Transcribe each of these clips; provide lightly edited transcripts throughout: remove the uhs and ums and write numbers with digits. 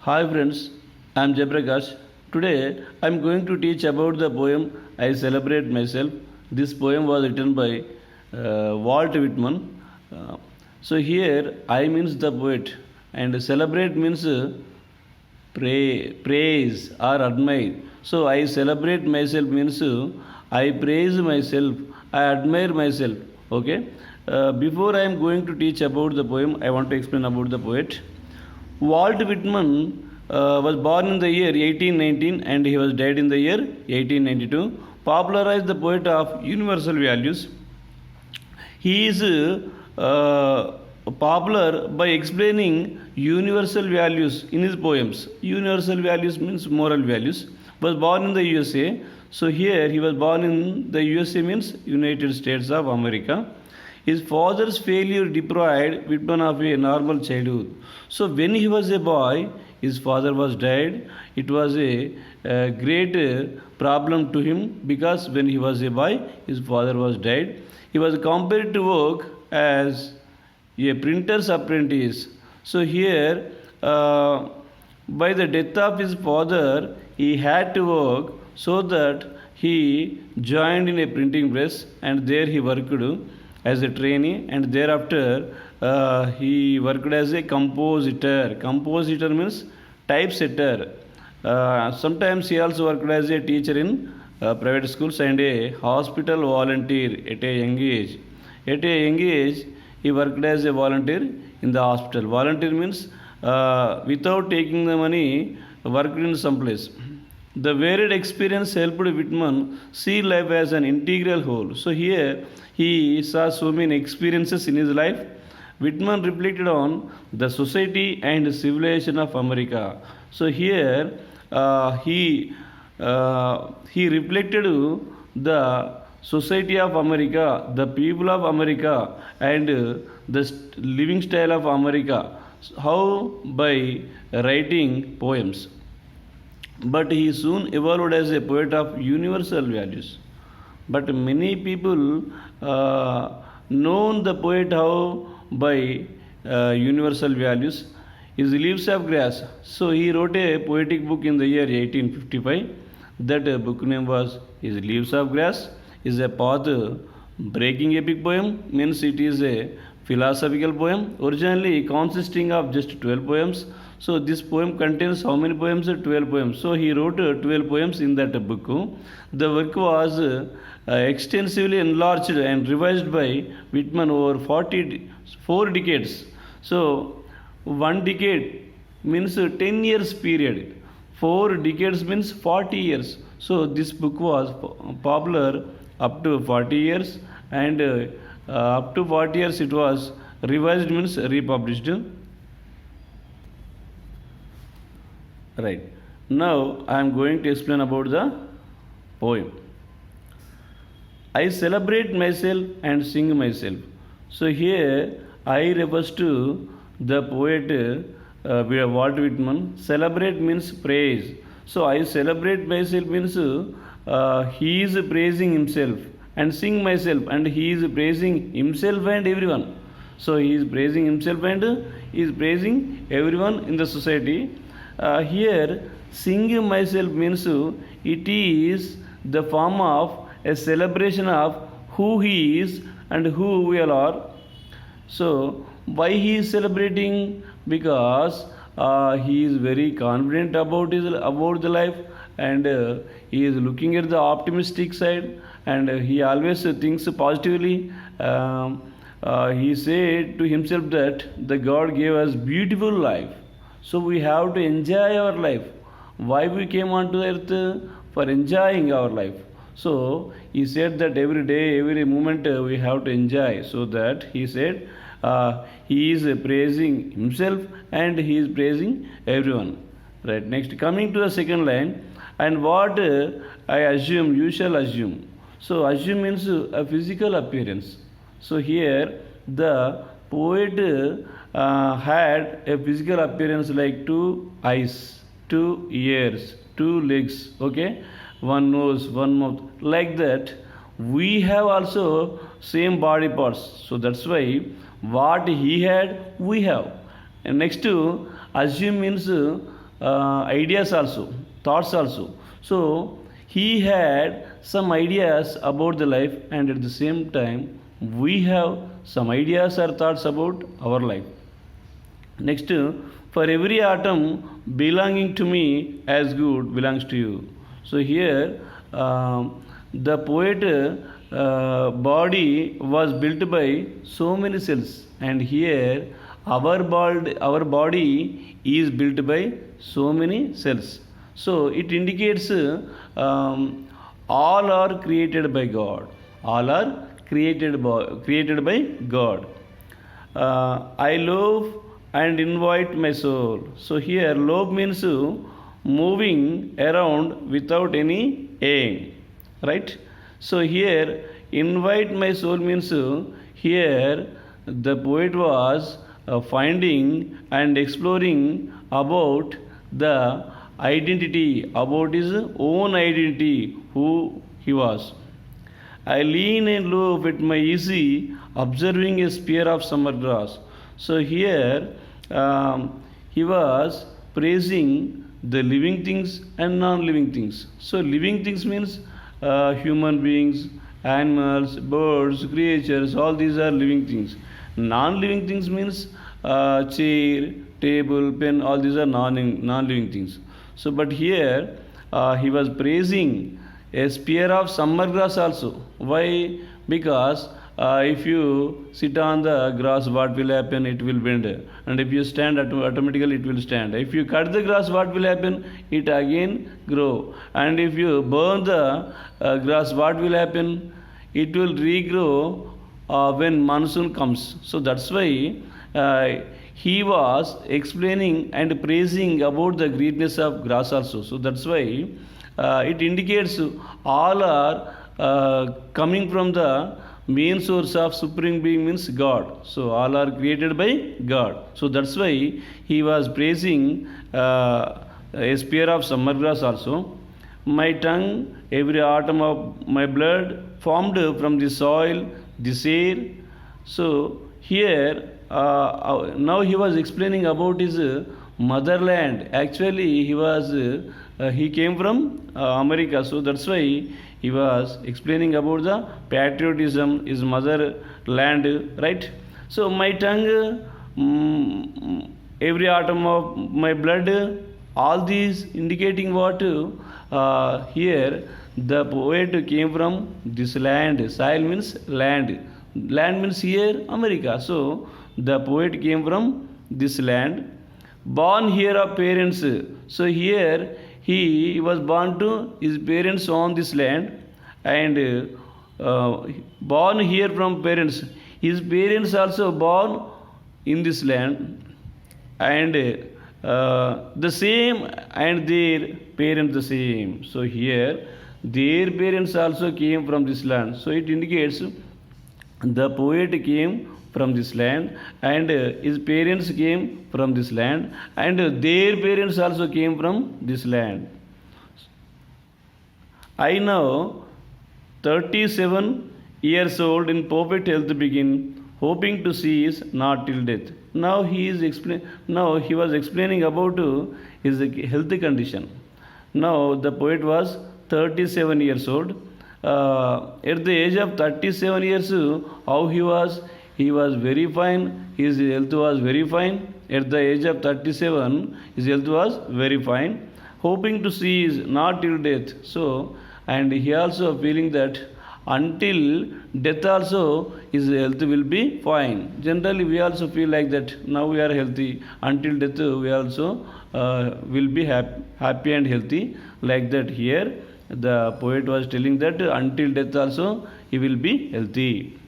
Hi friends, I am Jayaprakash. Today I am going to teach about the poem I Celebrate Myself. This poem was written by Walt Whitman. Uh, here I means the poet and celebrate means praise or admire. So I celebrate myself means I praise myself, I admire myself. Okay. Before I am going to teach about the poem, I want to explain about the poet. Walt Whitman was born in the year 1819 and he was died in the year 1892. Popularized the poet of universal values. He is popular by explaining universal values in his poems. Universal values means moral values. Was born in the USA. So here he was born in the USA means United States of America. His father's failure deprived Whitman of a normal childhood. So when he was a boy, his father was dead. It was a great problem to him because when he was a boy, his father was dead. He was compelled to work as a printer's apprentice. So here, by the death of his father, he had to work so that he joined in a printing press and there he worked as a trainee and thereafter he worked as a compositor. Compositor means typesetter. Sometimes he also worked as a teacher in private schools and a hospital volunteer at a young age. At a young age, he worked as a volunteer in the hospital. Volunteer means without taking the money, worked in some place. The varied experience helped Whitman see life as an integral whole. So here he saw so many experiences in his life. Whitman reflected on the society and civilization of America. So here he reflected the society of America, the people of America, and the living style of America. How? By writing poems. But he soon evolved as a poet of universal values. But many people known the poet how by universal values. His Leaves of Grass. So he wrote a poetic book in the year 1855. That book name was His Leaves of Grass. Is a path breaking epic poem. Means it is a philosophical poem. Originally consisting of just 12 poems. So this poem contains how many poems? 12 poems. So he wrote 12 poems in that book. The work was extensively enlarged and revised by Whitman over 44 decades. So one decade means 10 years period. 4 decades means 40 years. So this book was popular up to 40 years and up to 40 years it was revised means republished. Right. Now I am going to explain about the poem. I celebrate myself and sing myself. So here I refers to the poet Walt Whitman. Celebrate means praise. So I celebrate myself means he is praising himself and sing myself and he is praising himself and everyone. So he is praising himself and he is praising everyone in the society. Here sing myself means it is the form of a celebration of who he is and who we all are. So why he is celebrating? Because he is very confident about the life and he is looking at the optimistic side and he always thinks positively. He said to himself that the God gave us beautiful life. So we have to enjoy our life. Why we came onto earth? For enjoying our life. So he said that every day, every moment we have to enjoy. So that he said he is praising himself and he is praising everyone. Right. Next, coming to the second line, and what I assume, you shall assume. So assume means a physical appearance. So here the poet had a physical appearance like 2 eyes, 2 ears, 2 legs, okay, 1 nose, 1 mouth, like that. We have also same body parts. So that's why what he had, we have. And next to assume means ideas also, thoughts also. So he had some ideas about the life, and at the same time, we have some ideas or thoughts about our life. Next, for every atom belonging to me as good belongs to you. So here, the poet body was built by so many cells, and here our body is built by so many cells. So it indicates all are created by God. All are created by God. I love and invite my soul. So here love means moving around without any aim, right? So here invite my soul means here the poet was finding and exploring about the identity, about his own identity, who he was. I lean and look at my easy, observing a spear of summer grass. So here he was praising the living things and non-living things. So living things means human beings, animals, birds, creatures, all these are living things. Non-living things means chair, table, pen, all these are non-living things. So but here he was praising a spear of summer grass also. Why? Because if you sit on the grass, what will happen? It will bend. And if you stand, automatically it will stand. If you cut the grass, what will happen? It again grow. And if you burn the grass, what will happen? It will regrow when monsoon comes. So that's why he was explaining and praising about the greatness of grass also. So that's why it indicates all are coming from the main source of supreme being, means God. So all are created by God. So that's why he was praising a spear of summer grass also. My tongue, every atom of my blood formed from the soil, this air. So here now he was explaining about his motherland. Actually he came from America, so that's why he was explaining about the patriotism, his motherland, right? So my tongue, every atom of my blood, all these indicating what? Here the poet came from this land. Soil means land. Land means here America. So the poet came from this land. Born here of parents. So here he was born to his parents on this land, and born here from parents. His parents also born in this land, and the same, and their parents the same. So here their parents also came from this land. So it indicates the poet came from this land, and his parents came from this land, and their parents also came from this land. I now 37 years old, in perfect health begin, hoping to see is not till death. Now he was explaining about his health condition. Now the poet was 37 years old. At the age of 37 years, how he was? He was very fine. His health was very fine. At the age of 37, his health was very fine. Hoping to see is not till death. So, and he also feeling that until death also his health will be fine. Generally, we also feel like that. Now we are healthy. Until death, we also will be happy and healthy. Like that here, the poet was telling that until death also he will be healthy.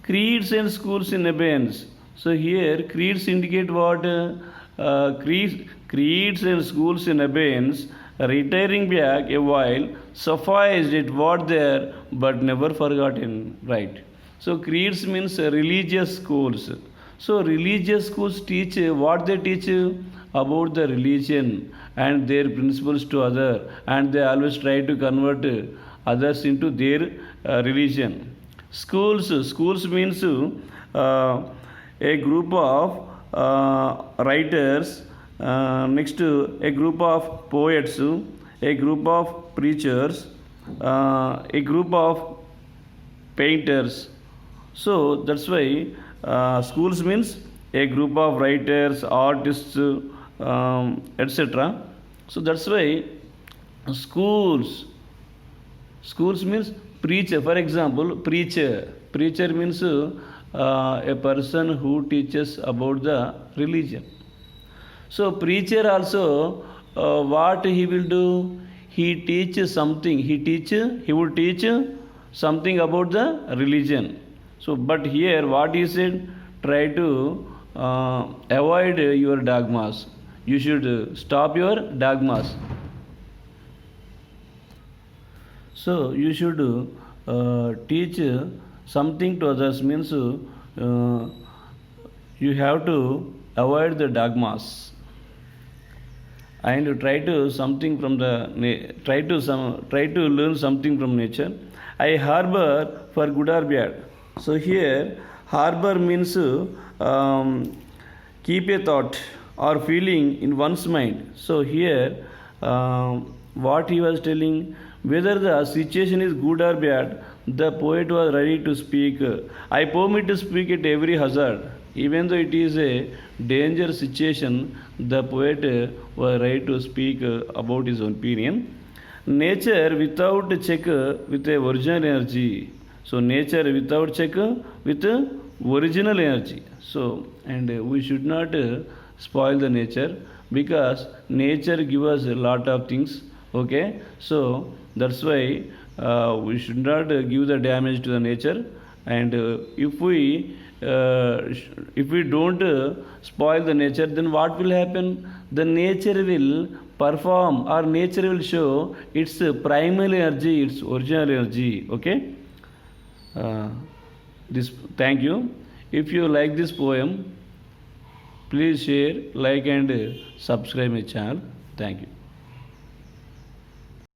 Creeds and schools in abeyance. So here creeds indicate what? Creeds and schools in abeyance, retiring back a while, sufficed it what there, but never forgotten. Right. So creeds means religious schools. So religious schools teach what they teach about the religion and their principles to other, and they always try to convert others into their religion. Schools means a group of writers Next, a group of poets, a group of preachers, a group of painters. So that's why schools means a group of writers, artists, etc. So that's why schools schools means preacher. For example, preacher means a person who teaches about the religion. So preacher also what he will do? He teaches something. He would teach something about the religion. So but here what he said, try to avoid your dogmas. You should stop your dogmas. So you should teach something to others means you have to avoid the dogmas and try to something from the try to learn something from nature. I harbor for good or bad. So here harbor means keep a thought or feeling in one's mind. So here what he was telling, whether the situation is good or bad, the poet was ready to speak. I permit to speak at every hazard. Even though it is a dangerous situation, the poet was ready to speak about his own opinion. Nature without check with a original energy. So nature without check with original energy. So and we should not spoil the nature, because nature gives us a lot of things. Okay, so that's why we should not give the damage to the nature. And if we don't spoil the nature, then what will happen? The nature will perform, or nature will show its primal energy, its original energy. Okay, this thank you. If you like this poem, please share, like and subscribe my channel. Thank you.